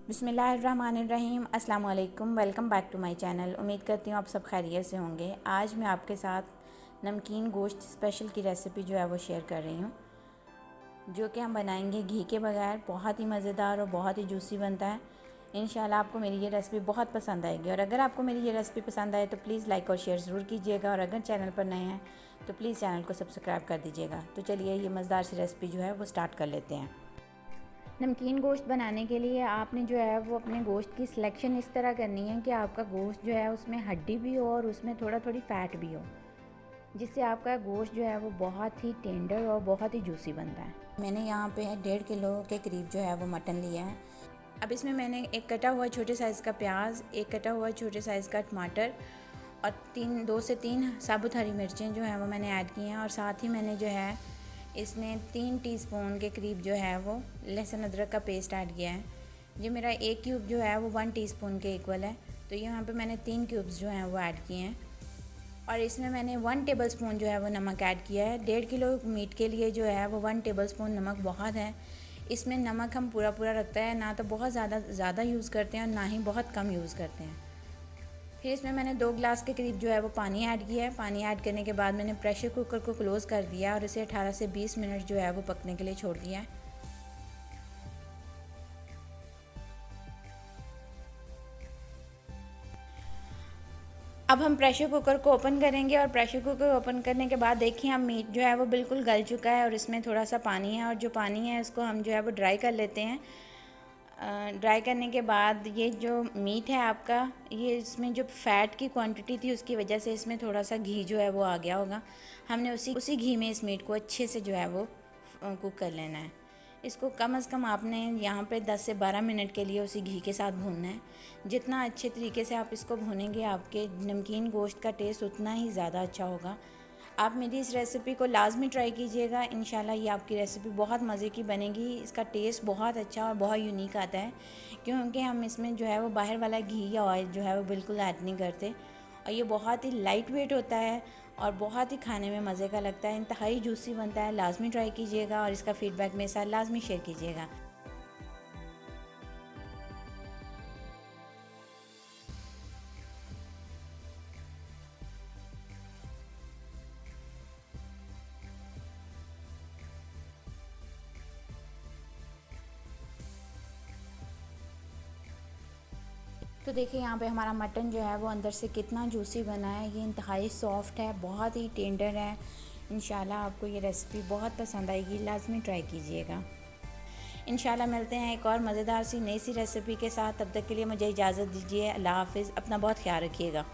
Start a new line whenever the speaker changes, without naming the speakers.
बिस्मिल्लाहिर्रहमानिर्रहीम। अस्सलाम वालेकुम। Welcome back to my channel. उम्मीद करती हूँ आप सब खैरियत से होंगे। आज मैं आपके साथ नमकीन गोश्त स्पेशल की रेसिपी जो है वो शेयर कर रही हूँ, जो कि हम बनाएंगे घी के बगैर। बहुत ही मज़ेदार और बहुत ही जूसी बनता है। इंशाल्लाह आपको मेरी ये रेसिपी बहुत पसंद आएगी। और अगर आपको मेरी ये रेसिपी पसंद आए तो प्लीज़ लाइक और शेयर ज़रूर कीजिएगा, और अगर चैनल पर नए हैं तो प्लीज़ चैनल को सब्सक्राइब कर दीजिएगा। तो चलिए ये मज़ेदार सी रेसिपी जो है वो स्टार्ट कर लेते हैं। नमकीन गोश्त बनाने के लिए आपने जो है वो अपने गोश्त की सिलेक्शन इस तरह करनी है कि आपका गोश्त जो है उसमें हड्डी भी हो और उसमें थोड़ी फ़ैट भी हो, जिससे आपका गोश्त जो है वो बहुत ही टेंडर और बहुत ही जूसी बनता है। मैंने यहाँ पे 1.5 किलो के करीब जो है वो मटन लिया है। अब इसमें मैंने एक कटा हुआ छोटे साइज़ का प्याज, एक कटा हुआ छोटे साइज़ का टमाटर और 2 से 3 साबुत हरी मिर्चें जो हैं वो मैंने ऐड की हैं। और साथ ही मैंने जो है इसमें 3 टीस्पून के करीब जो है वो लहसुन अदरक का पेस्ट ऐड किया है। ये मेरा एक क्यूब जो है वो 1 टीस्पून के इक्वल है, तो यहाँ पे मैंने 3 क्यूब्स जो हैं वो ऐड किए हैं। और इसमें मैंने 1 टेबलस्पून जो है वो नमक ऐड किया है। 1.5 किलो मीट के लिए जो है वो 1 टेबलस्पून नमक बहुत है। इसमें नमक हम पूरा रखता है, ना तो बहुत ज़्यादा यूज़ करते हैं और ना ही बहुत कम यूज़ करते हैं। फिर इसमें मैंने 2 गिलास के करीब जो है वो पानी ऐड किया है। पानी ऐड करने के बाद मैंने प्रेशर कुकर को क्लोज़ कर दिया और इसे 18 से 20 मिनट जो है वो पकने के लिए छोड़ दिया है। अब हम प्रेशर कुकर को ओपन करेंगे, और प्रेशर कुकर ओपन करने के बाद देखिए हम मीट जो है वो बिल्कुल गल चुका है और इसमें थोड़ा सा पानी है, और जो पानी है इसको हम जो है वो ड्राई कर लेते हैं। ड्राई करने के बाद ये जो मीट है आपका, ये इसमें जो फ़ैट की क्वांटिटी थी उसकी वजह से इसमें थोड़ा सा घी जो है वो आ गया होगा। हमने उसी घी में इस मीट को अच्छे से जो है वो कुक कर लेना है। इसको कम से कम आपने यहाँ पे 10 से 12 मिनट के लिए उसी घी के साथ भूनना है। जितना अच्छे तरीके से आप इसको भूनेंगे आपके नमकीन गोश्त का टेस्ट उतना ही ज़्यादा अच्छा होगा। आप मेरी इस रेसिपी को लाजमी ट्राई कीजिएगा। इंशाल्लाह ये आपकी रेसिपी बहुत मज़े की बनेगी। इसका टेस्ट बहुत अच्छा और बहुत यूनिक आता है, क्योंकि हम इसमें जो है वो बाहर वाला घी या ऑयल जो है वो बिल्कुल ऐड नहीं करते। और ये बहुत ही लाइट वेट होता है और बहुत ही खाने में मज़े का लगता है। इंतहाई जूसी बनता है। लाजमी ट्राई कीजिएगा और इसका फ़ीडबैक मेरे साथ लाजमी शेयर कीजिएगा। तो देखिए यहाँ पे हमारा मटन जो है वो अंदर से कितना जूसी बना है। ये इंतहाई सॉफ्ट है, बहुत ही टेंडर है। इंशाल्लाह आपको ये रेसिपी बहुत पसंद आएगी। लाजमी ट्राई कीजिएगा। इंशाल्लाह मिलते हैं एक और मज़ेदार सी नई सी रेसिपी के साथ। तब तक के लिए मुझे इजाज़त दीजिए। अल्लाह हाफ़िज़। अपना बहुत ख्याल रखिएगा।